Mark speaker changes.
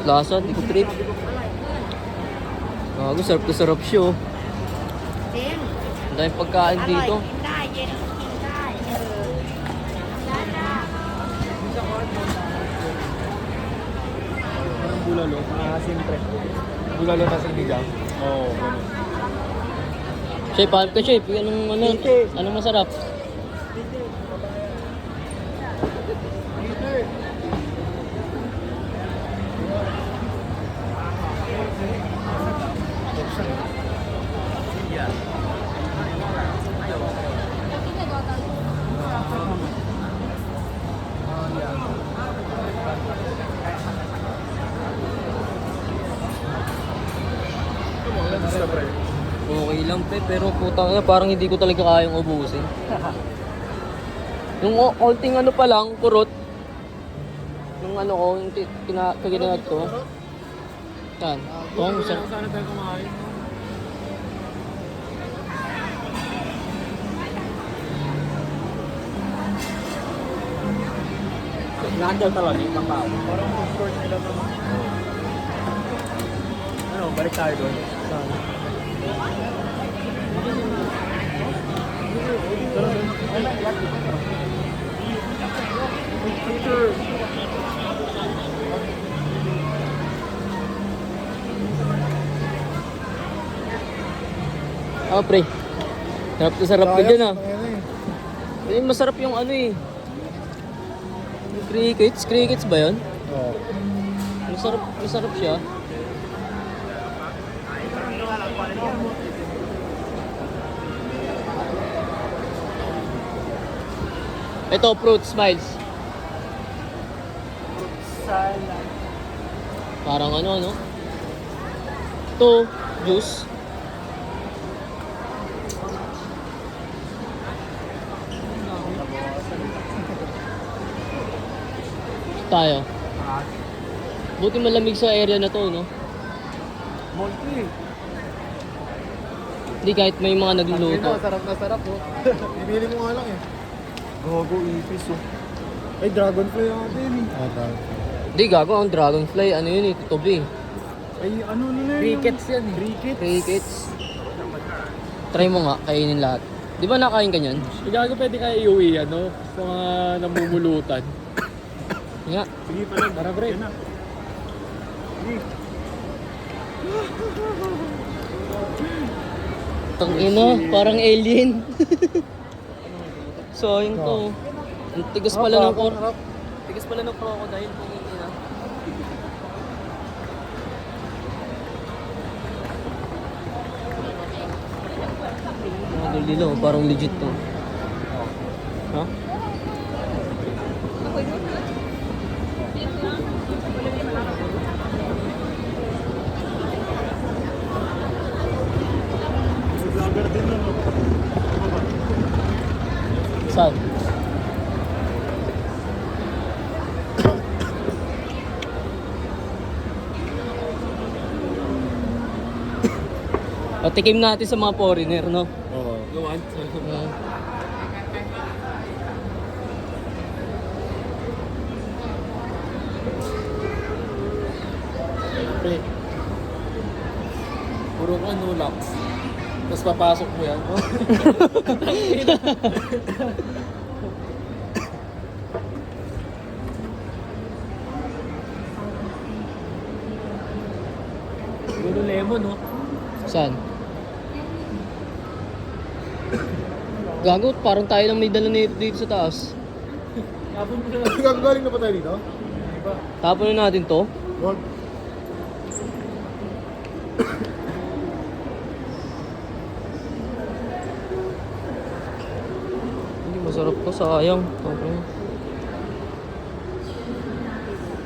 Speaker 1: Lasa, di ko trip. Gago, sarap na sarap siya oh.
Speaker 2: จริง
Speaker 1: Ang daming pagkain
Speaker 2: อร่อย
Speaker 1: dito.
Speaker 2: กินได้เย็นก็กินได้ได้จ้า
Speaker 3: Parang bulalo. Siyempre. Bulalo na sinigang. Oo, ganun.
Speaker 1: Chef, paano ka chef? Anong masarap? Okay lang pe, pero putang na parang hindi ko talaga kayang ubusin. Yung konting ano pa lang, kurot. Yung ano ko, yung kaginagad ko. Yan. Ito, masarap.
Speaker 3: Sana tayo kumain. Nandal talaga yung Macau. Parang food court nila naman. Ano, balik tayo doon. Saan?
Speaker 1: Ah, pre. Sarap na sarap ka dyan ah. Eh, masarap yung ano eh. Yung crickets. Crickets ba yun?
Speaker 3: Oo.
Speaker 1: Masarap siya. Ito, fruit smiles.
Speaker 3: Salad.
Speaker 1: Parang ano, no? Ito, juice. Tayo. Buti malamig sa area na to, no?
Speaker 3: Multi.
Speaker 1: Hindi kahit may mga nagluluto.
Speaker 3: Sarap na sarap oh. Bibili mo nga lang eh. Gogo ipis oh. Ay, dragonfly ako din eh.
Speaker 1: Hindi, gago ang dragonfly. Ano yun eh, tutubi.
Speaker 3: Ay, ano na yun? Crickets yan eh. Crickets?
Speaker 1: Crickets. Try mo nga, kainin lahat. Di ba nakain ka niyan?
Speaker 3: Gago pwede kaya iuwi ano? Sa mga namumulutan.
Speaker 1: Nga.
Speaker 3: Sige pa lang. Tara pre.
Speaker 1: Tangina, parang alien. Sayang to. Ang tigas pala ng tigas pala ng crocodile. Pangingina. Mga dilo, parang legit to. Ha?
Speaker 3: Vlogger din yun.
Speaker 1: Saan? Patikim natin sa mga foreigner, no?
Speaker 3: Oo. Gawan. Pre. Puro ka nulak. Tapos papasok mo yan. Siguro lemon, no?
Speaker 1: Saan? Gago, parang tayo lang may dala nito dito sa taas.
Speaker 3: Tapon mo na. Gagaling na pa tayo dito? Iba.
Speaker 1: Tapon na natin to.
Speaker 3: Wag.
Speaker 1: Hindi masarap to, sayang. Okay.